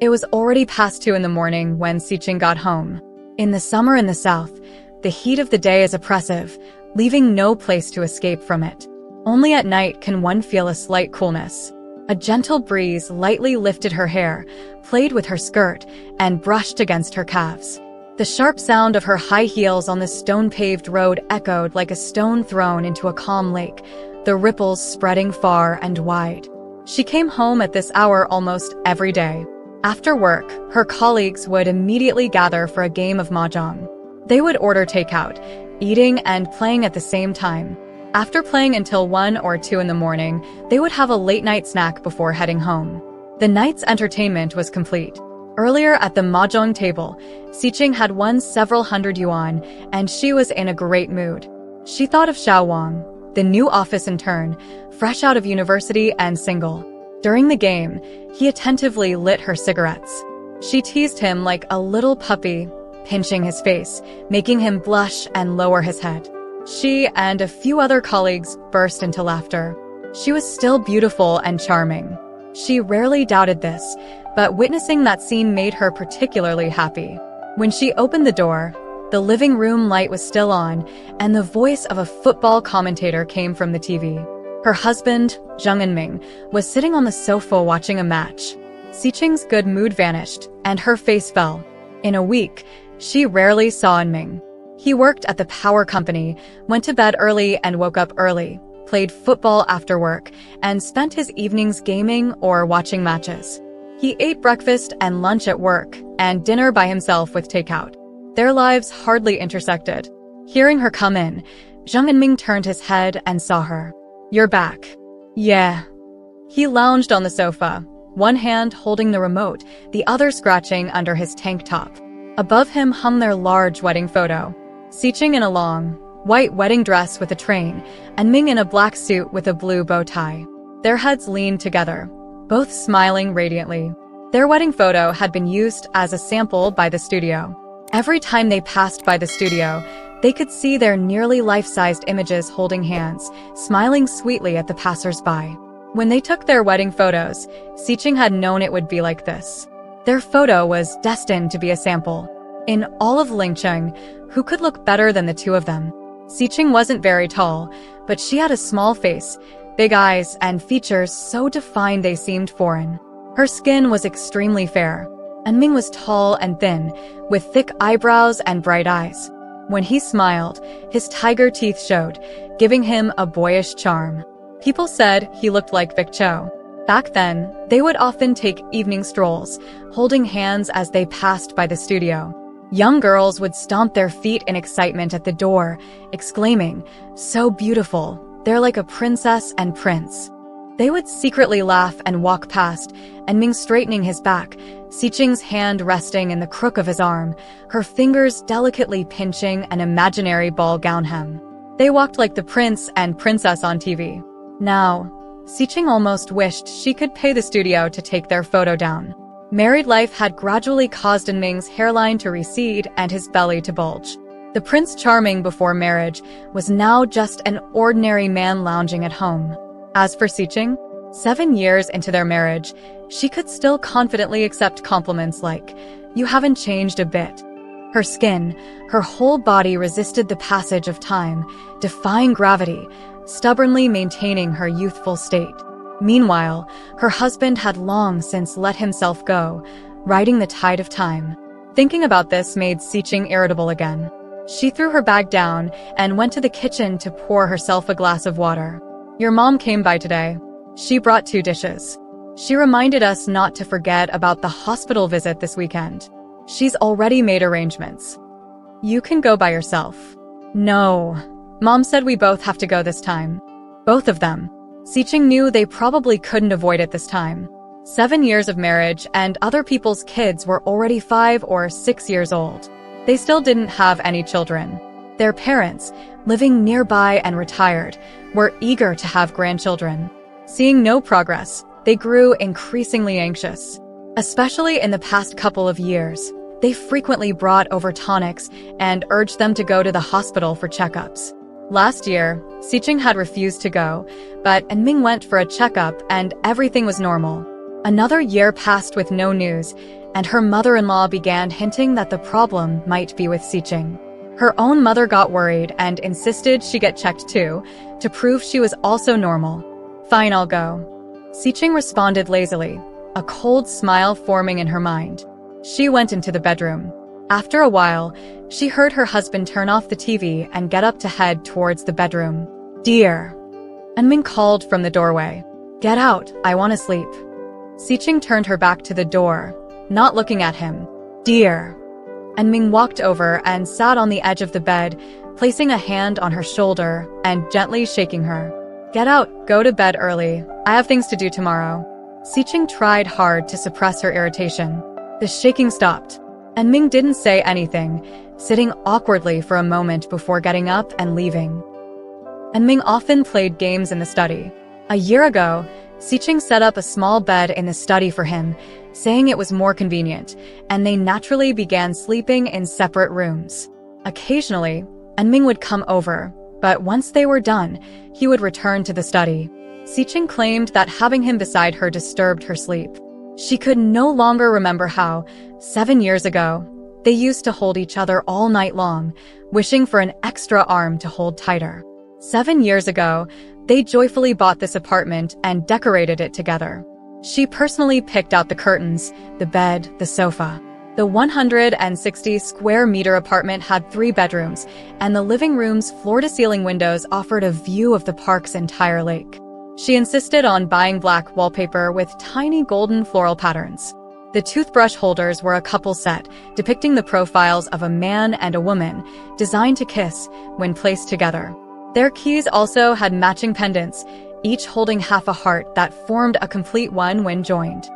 It was already past 2 in the morning when Xiqing got home. In the summer in the south, the heat of the day is oppressive, leaving no place to escape from it. Only at night can one feel a slight coolness. A gentle breeze lightly lifted her hair, played with her skirt, and brushed against her calves. The sharp sound of her high heels on the stone-paved road echoed like a stone thrown into a calm lake, the ripples spreading far and wide. She came home at this hour almost every day. After work, her colleagues would immediately gather for a game of mahjong. They would order takeout, eating and playing at the same time. After playing until 1 or 2 in the morning, they would have a late-night snack before heading home. The night's entertainment was complete. Earlier at the mahjong table, Xiqing had won several hundred yuan, and she was in a great mood. She thought of Xiao Wang, the new office intern, fresh out of university and single. During the game, he attentively lit her cigarettes. She teased him like a little puppy, pinching his face, making him blush and lower his head. She and a few other colleagues burst into laughter. She was still beautiful and charming. She rarely doubted this, but witnessing that scene made her particularly happy. When she opened the door, the living room light was still on, and the voice of a football commentator came from the TV. Her husband, Zheng Enming, was sitting on the sofa watching a match. Xiqing's good mood vanished, and her face fell. In a week, she rarely saw Enming. He worked at the power company, went to bed early and woke up early, played football after work, and spent his evenings gaming or watching matches. He ate breakfast and lunch at work, and dinner by himself with takeout. Their lives hardly intersected. Hearing her come in, Zheng Enming turned his head and saw her. "You're back." "Yeah." He lounged on the sofa, one hand holding the remote, the other scratching under his tank top. Above him hung their large wedding photo. Xiqing in a long, white wedding dress with a train, and Ming in a black suit with a blue bow tie. Their heads leaned together, both smiling radiantly. Their wedding photo had been used as a sample by the studio. Every time they passed by the studio, they could see their nearly life-sized images holding hands, smiling sweetly at the passers-by. When they took their wedding photos, Xiqing had known it would be like this. Their photo was destined to be a sample. In all of Lingcheng, who could look better than the two of them? Xiqing wasn't very tall, but she had a small face, big eyes, and features so defined they seemed foreign. Her skin was extremely fair. Enming was tall and thin, with thick eyebrows and bright eyes. When he smiled, his tiger teeth showed, giving him a boyish charm. People said he looked like Vic Cho. Back then, they would often take evening strolls, holding hands as they passed by the studio. Young girls would stomp their feet in excitement at the door, exclaiming, "So beautiful, they're like a princess and prince." They would secretly laugh and walk past, Enming straightening his back, Xiqing's hand resting in the crook of his arm, her fingers delicately pinching an imaginary ball gown hem. They walked like the prince and princess on TV. Now, Xiqing almost wished she could pay the studio to take their photo down. Married life had gradually caused Enming's hairline to recede and his belly to bulge. The Prince Charming before marriage was now just an ordinary man lounging at home. As for Xiqing, 7 years into their marriage, she could still confidently accept compliments like, "You haven't changed a bit." Her skin, her whole body resisted the passage of time, defying gravity, stubbornly maintaining her youthful state. Meanwhile, her husband had long since let himself go, riding the tide of time. Thinking about this made Xiqing irritable again. She threw her bag down and went to the kitchen to pour herself a glass of water. "Your mom came by today. She brought 2 dishes. She reminded us not to forget about the hospital visit this weekend. She's already made arrangements. You can go by yourself." "No. Mom said we both have to go this time." Both of them. Xiqing knew they probably couldn't avoid it this time. 7 years of marriage and other people's kids were already 5 or 6 years old. They still didn't have any children. Their parents, living nearby and retired, were eager to have grandchildren. Seeing no progress, they grew increasingly anxious. Especially in the past couple of years, they frequently brought over tonics and urged them to go to the hospital for checkups. Last year, Xiqing had refused to go, but Enming went for a checkup and everything was normal. Another year passed with no news, and her mother-in-law began hinting that the problem might be with Siching. Her own mother got worried and insisted she get checked too, to prove she was also normal. "Fine, I'll go." Siching responded lazily, a cold smile forming in her mind. She went into the bedroom. After a while, she heard her husband turn off the TV and get up to head towards the bedroom. "Dear," Enming called from the doorway. "Get out, I want to sleep." Siching turned her back to the door, not looking at him. "Dear." Enming walked over and sat on the edge of the bed, placing a hand on her shoulder and gently shaking her. "Get out, go to bed early. I have things to do tomorrow." Siching tried hard to suppress her irritation. The shaking stopped. Enming didn't say anything, sitting awkwardly for a moment before getting up and leaving. Enming often played games in the study. A year ago, Siching set up a small bed in the study for him, saying it was more convenient, and they naturally began sleeping in separate rooms. Occasionally, Enming would come over, but once they were done, he would return to the study. Siching claimed that having him beside her disturbed her sleep. She could no longer remember how, 7 years ago, they used to hold each other all night long, wishing for an extra arm to hold tighter. 7 years ago, they joyfully bought this apartment and decorated it together. She personally picked out the curtains, the bed, the sofa. The 160 square meter apartment had 3 bedrooms, and the living room's floor-to-ceiling windows offered a view of the park's entire lake. She insisted on buying black wallpaper with tiny golden floral patterns. The toothbrush holders were a couple set, depicting the profiles of a man and a woman, designed to kiss when placed together. Their keys also had matching pendants, each holding half a heart that formed a complete one when joined.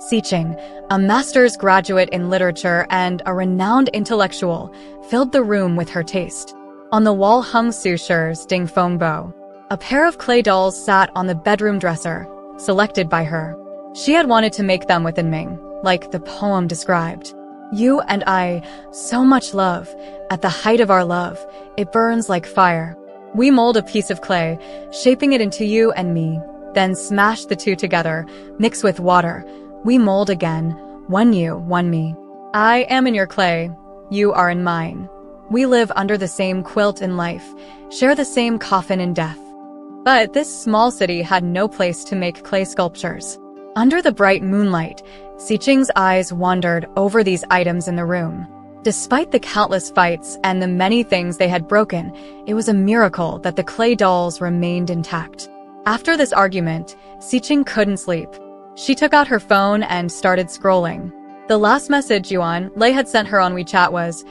Siching, a master's graduate in literature and a renowned intellectual, filled the room with her taste. On the wall hung Su Shi's Ding Feng Bo. A pair of clay dolls sat on the bedroom dresser, selected by her. She had wanted to make them with Enming, like the poem described. "You and I, so much love. At the height of our love, it burns like fire. We mold a piece of clay, shaping it into you and me, then smash the two together, mix with water. We mold again, one you, one me. I am in your clay, you are in mine. We live under the same quilt in life, share the same coffin in death." But this small city had no place to make clay sculptures. Under the bright moonlight, Siching's eyes wandered over these items in the room. Despite the countless fights and the many things they had broken, it was a miracle that the clay dolls remained intact. After this argument, Siching couldn't sleep. She took out her phone and started scrolling. The last message Yuan Lei had sent her on WeChat was,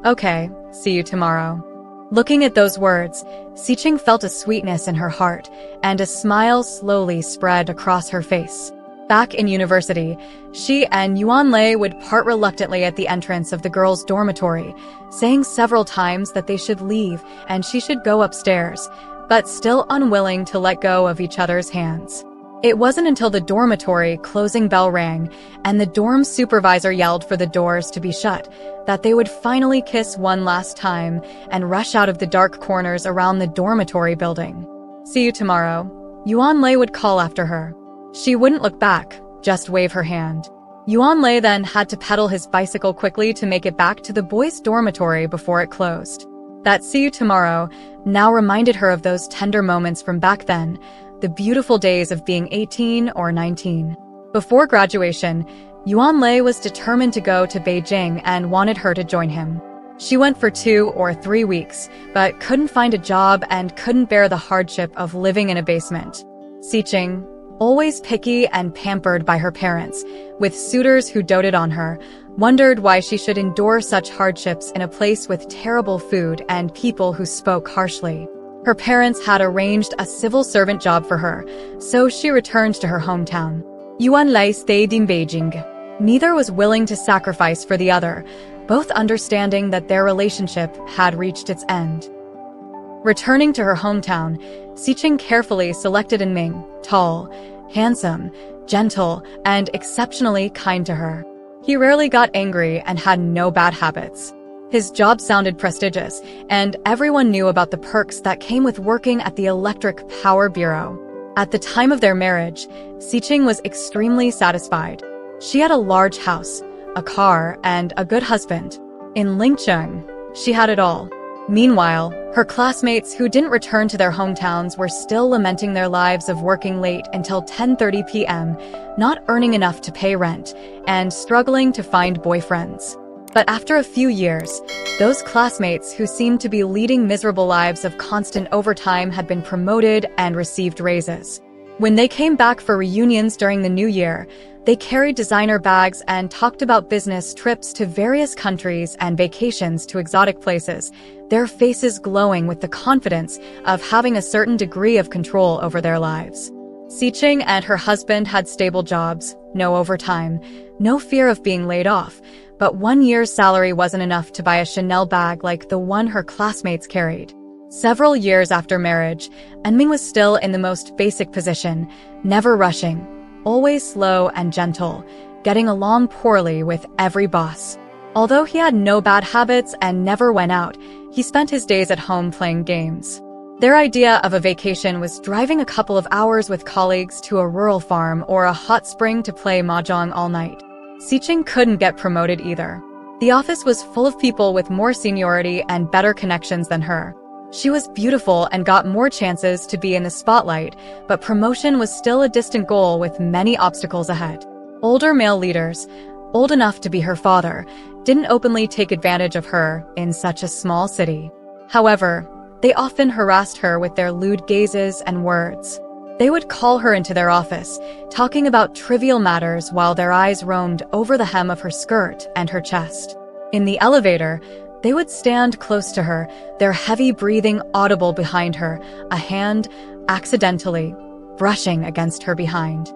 "Okay, see you tomorrow." Looking at those words, Siching felt a sweetness in her heart, and a smile slowly spread across her face. Back in university, she and Yuan Lei would part reluctantly at the entrance of the girls' dormitory, saying several times that they should leave and she should go upstairs, but still unwilling to let go of each other's hands. It wasn't until the dormitory closing bell rang and the dorm supervisor yelled for the doors to be shut that they would finally kiss one last time and rush out of the dark corners around the dormitory building. "See you tomorrow," Yuan Lei would call after her. She wouldn't look back, just wave her hand. Yuan Lei then had to pedal his bicycle quickly to make it back to the boys' dormitory before it closed. That "see you tomorrow" now reminded her of those tender moments from back then, the beautiful days of being 18 or 19. Before graduation, Yuan Lei was determined to go to Beijing and wanted her to join him. She went for 2 or 3 weeks, but couldn't find a job and couldn't bear the hardship of living in a basement. Siching, always picky and pampered by her parents, with suitors who doted on her, wondered why she should endure such hardships in a place with terrible food and people who spoke harshly. Her parents had arranged a civil servant job for her, so she returned to her hometown. Yuan Lei stayed in Beijing. Neither was willing to sacrifice for the other, both understanding that their relationship had reached its end. Returning to her hometown, Siching carefully selected Enming, tall, handsome, gentle, and exceptionally kind to her. He rarely got angry and had no bad habits. His job sounded prestigious, and everyone knew about the perks that came with working at the Electric Power Bureau. At the time of their marriage, Siqing was extremely satisfied. She had a large house, a car, and a good husband. In Lincheng, she had it all. Meanwhile, her classmates who didn't return to their hometowns were still lamenting their lives of working late until 10:30 p.m., not earning enough to pay rent, and struggling to find boyfriends. But after a few years, those classmates who seemed to be leading miserable lives of constant overtime had been promoted and received raises. When they came back for reunions during the new year, they carried designer bags and talked about business trips to various countries and vacations to exotic places, their faces glowing with the confidence of having a certain degree of control over their lives. Siqing and her husband had stable jobs, no overtime, no fear of being laid off, but 1 year's salary wasn't enough to buy a Chanel bag like the one her classmates carried. Several years after marriage, Enming was still in the most basic position, never rushing, always slow and gentle, getting along poorly with every boss. Although he had no bad habits and never went out, he spent his days at home playing games. Their idea of a vacation was driving a couple of hours with colleagues to a rural farm or a hot spring to play mahjong all night. Siqing couldn't get promoted either. The office was full of people with more seniority and better connections than her. She was beautiful and got more chances to be in the spotlight, but promotion was still a distant goal with many obstacles ahead. Older male leaders, old enough to be her father, didn't openly take advantage of her in such a small city. However, they often harassed her with their lewd gazes and words. They would call her into their office, talking about trivial matters while their eyes roamed over the hem of her skirt and her chest. In the elevator, they would stand close to her, their heavy breathing audible behind her, a hand, accidentally, brushing against her behind.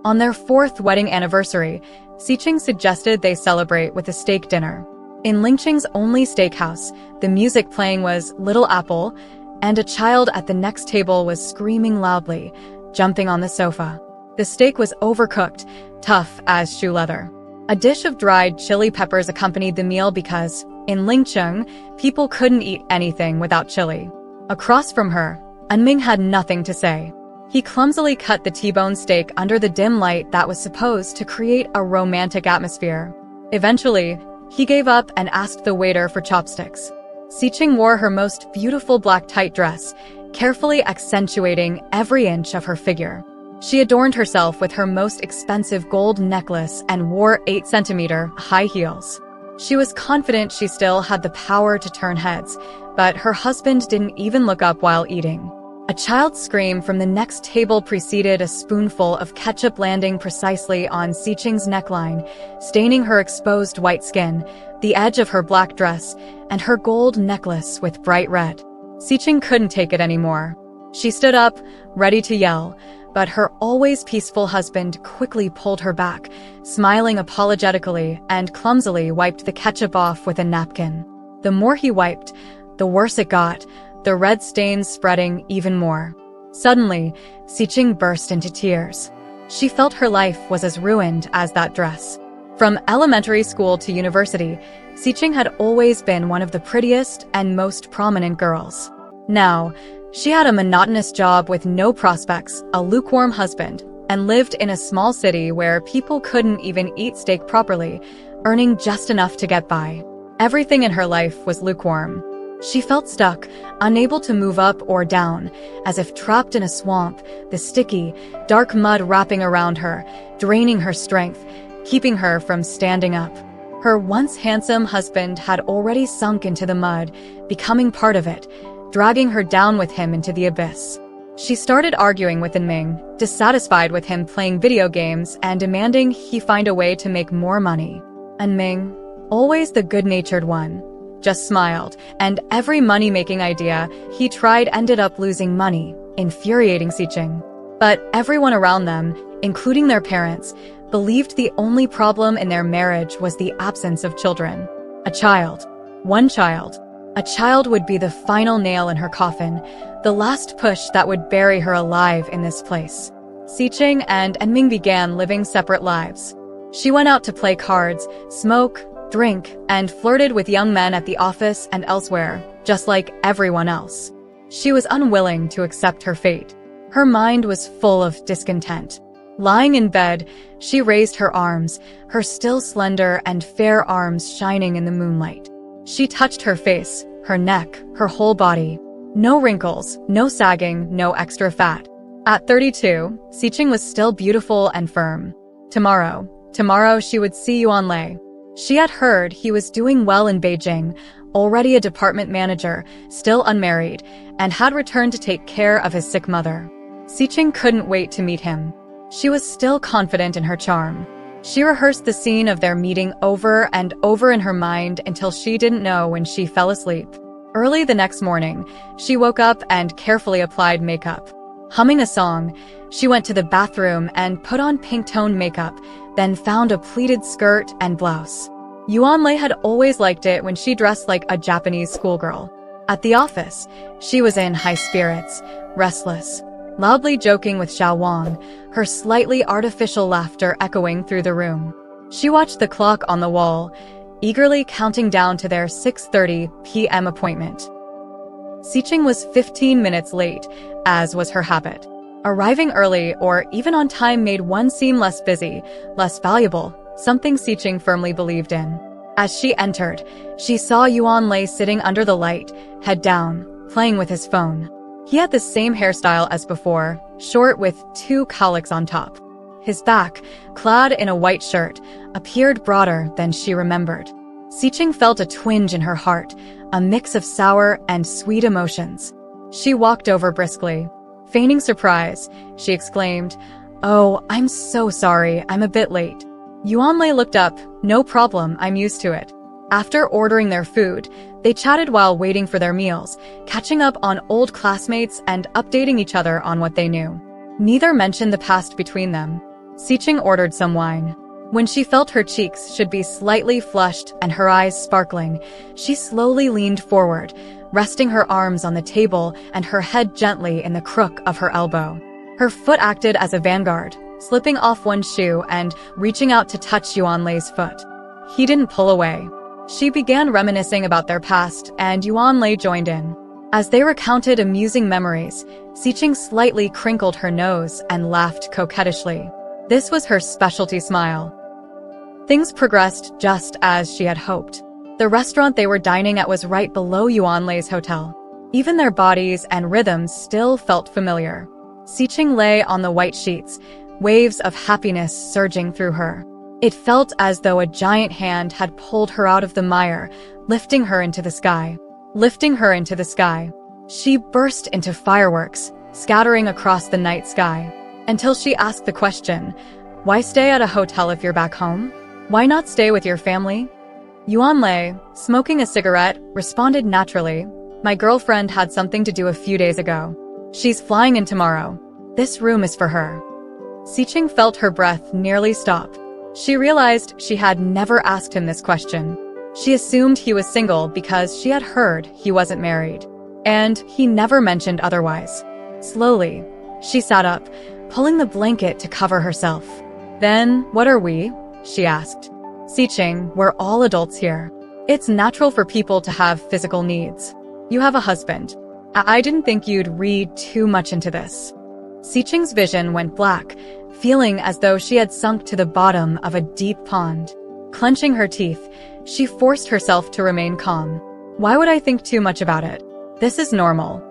On their 4th wedding anniversary, Siqing suggested they celebrate with a steak dinner. In Lingqing's only steakhouse, the music playing was Little Apple, and a child at the next table was screaming loudly, jumping on the sofa. The steak was overcooked, tough as shoe leather. A dish of dried chili peppers accompanied the meal because, in Lincheng, people couldn't eat anything without chili. Across from her, Enming had nothing to say. He clumsily cut the T-bone steak under the dim light that was supposed to create a romantic atmosphere. Eventually, he gave up and asked the waiter for chopsticks. Siqing wore her most beautiful black tight dress, carefully accentuating every inch of her figure. She adorned herself with her most expensive gold necklace and wore 8-centimeter high heels. She was confident she still had the power to turn heads, but her husband didn't even look up while eating. A child's scream from the next table preceded a spoonful of ketchup landing precisely on Siqing's neckline, staining her exposed white skin, the edge of her black dress, and her gold necklace with bright red. Siqing couldn't take it anymore. She stood up, ready to yell, but her always peaceful husband quickly pulled her back, smiling apologetically and clumsily wiped the ketchup off with a napkin. The more he wiped, the worse it got, the red stains spreading even more. Suddenly, Siqing burst into tears. She felt her life was as ruined as that dress. From elementary school to university, Siqing had always been one of the prettiest and most prominent girls. Now, she had a monotonous job with no prospects, a lukewarm husband, and lived in a small city where people couldn't even eat steak properly, earning just enough to get by. Everything in her life was lukewarm. She felt stuck, unable to move up or down, as if trapped in a swamp, the sticky, dark mud wrapping around her, draining her strength, keeping her from standing up. Her once handsome husband had already sunk into the mud, becoming part of it, dragging her down with him into the abyss. She started arguing with Enming, dissatisfied with him playing video games and demanding he find a way to make more money. Enming, always the good-natured one, just smiled, and every money-making idea he tried ended up losing money, infuriating Siqing. But everyone around them, including their parents, believed the only problem in their marriage was the absence of children. A child. One child. A child would be the final nail in her coffin, the last push that would bury her alive in this place. Siqing and Enming began living separate lives. She went out to play cards, smoke, drink, and flirted with young men at the office and elsewhere, just like everyone else. She was unwilling to accept her fate. Her mind was full of discontent. Lying in bed, she raised her arms, her still slender and fair arms shining in the moonlight. She touched her face, her neck, her whole body. No wrinkles, no sagging, no extra fat. At 32, Sicheng was still beautiful and firm. Tomorrow she would see Yuanlei. She had heard he was doing well in Beijing, already a department manager, still unmarried, and had returned to take care of his sick mother. Sicheng couldn't wait to meet him. She was still confident in her charm. She rehearsed the scene of their meeting over and over in her mind until she didn't know when she fell asleep. Early the next morning, she woke up and carefully applied makeup. Humming a song, she went to the bathroom and put on pink-toned makeup, then found a pleated skirt and blouse. Yuanlei had always liked it when she dressed like a Japanese schoolgirl. At the office, she was in high spirits, restless, loudly joking with Xiao Wang, her slightly artificial laughter echoing through the room. She watched the clock on the wall, eagerly counting down to their 6:30 p.m. appointment. Sicheng was 15 minutes late, as was her habit. Arriving early or even on time made one seem less busy, less valuable, something Sicheng firmly believed in. As she entered, she saw Yuanlei sitting under the light, head down, playing with his phone. He had the same hairstyle as before, short with 2 cowlicks on top. His back, clad in a white shirt, appeared broader than she remembered. Sicheng felt a twinge in her heart, a mix of sour and sweet emotions. She walked over briskly. Feigning surprise, she exclaimed, "Oh, I'm so sorry, I'm a bit late." Yuanlei looked up. "No problem, I'm used to it." After ordering their food, they chatted while waiting for their meals, catching up on old classmates and updating each other on what they knew. Neither mentioned the past between them. Sicheng ordered some wine. When she felt her cheeks should be slightly flushed and her eyes sparkling, she slowly leaned forward, resting her arms on the table and her head gently in the crook of her elbow. Her foot acted as a vanguard, slipping off one shoe and reaching out to touch Yuanlei's foot. He didn't pull away. She began reminiscing about their past, and Yuanlei joined in. As they recounted amusing memories, Sicheng slightly crinkled her nose and laughed coquettishly. This was her specialty smile. Things progressed just as she had hoped. The restaurant they were dining at was right below Yuanlei's hotel. Even their bodies and rhythms still felt familiar. Sicheng lay on the white sheets, waves of happiness surging through her. It felt as though a giant hand had pulled her out of the mire, lifting her into the sky. Lifting her into the sky. She burst into fireworks, scattering across the night sky, until she asked the question, "Why stay at a hotel if you're back home? Why not stay with your family?" Yuanlei, smoking a cigarette, responded naturally, "My girlfriend had something to do a few days ago. She's flying in tomorrow. This room is for her." Sicheng felt her breath nearly stop. She realized she had never asked him this question. She assumed he was single because she had heard he wasn't married. And he never mentioned otherwise. Slowly, she sat up, pulling the blanket to cover herself. "Then, what are we?" she asked. "Sicheng, we're all adults here. It's natural for people to have physical needs. You have a husband. I didn't think you'd read too much into this." Sicheng's vision went black, feeling as though she had sunk to the bottom of a deep pond. Clenching her teeth, she forced herself to remain calm. "Why would I think too much about it? This is normal."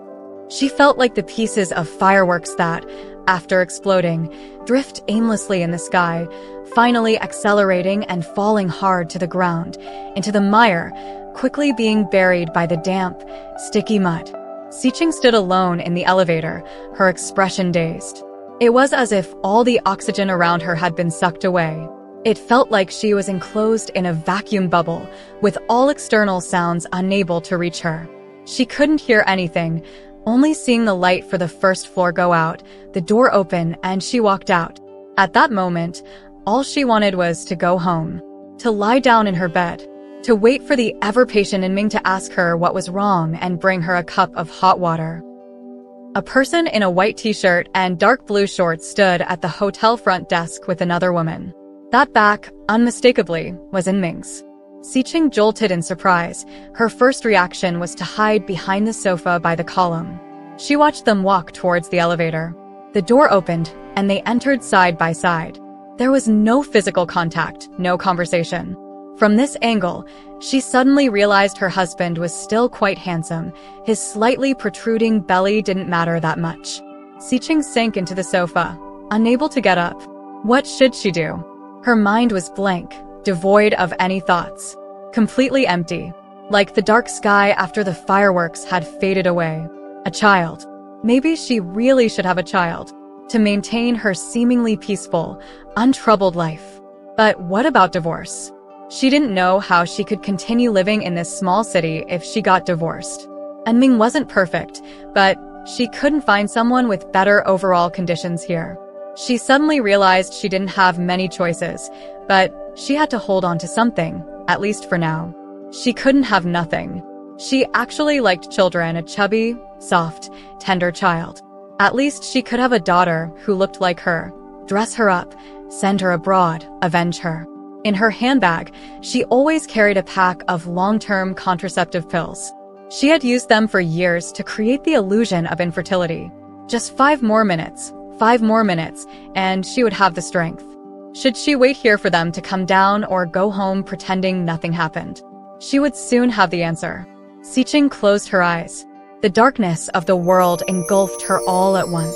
She felt like the pieces of fireworks that, after exploding, drift aimlessly in the sky, finally accelerating and falling hard to the ground, into the mire, quickly being buried by the damp, sticky mud. Sicheng stood alone in the elevator, her expression dazed. It was as if all the oxygen around her had been sucked away. It felt like she was enclosed in a vacuum bubble, with all external sounds unable to reach her. She couldn't hear anything, only seeing the light for the first floor go out, the door open, and she walked out. At that moment, all she wanted was to go home, to lie down in her bed, to wait for the ever-patient Inming to ask her what was wrong and bring her a cup of hot water. A person in a white t-shirt and dark blue shorts stood at the hotel front desk with another woman. That back, unmistakably, was Inming's. Sicheng jolted in surprise. Her first reaction was to hide behind the sofa by the column. She watched them walk towards the elevator. The door opened, and they entered side by side. There was no physical contact, no conversation. From this angle, she suddenly realized her husband was still quite handsome. His slightly protruding belly didn't matter that much. Siqing sank into the sofa, unable to get up. What should she do? Her mind was blank, devoid of any thoughts. Completely empty, like the dark sky after the fireworks had faded away. A child. Maybe she really should have a child, to maintain her seemingly peaceful, untroubled life. But what about divorce? She didn't know how she could continue living in this small city if she got divorced. And Ming wasn't perfect, but she couldn't find someone with better overall conditions here. She suddenly realized she didn't have many choices, but she had to hold on to something, at least for now. She couldn't have nothing. She actually liked children, a chubby, soft, tender child. At least she could have a daughter who looked like her, dress her up, send her abroad, avenge her. In her handbag, she always carried a pack of long-term contraceptive pills. She had used them for years to create the illusion of infertility. Just 5 more minutes, and she would have the strength. Should she wait here for them to come down or go home pretending nothing happened? She would soon have the answer. Siqing closed her eyes. The darkness of the world engulfed her all at once.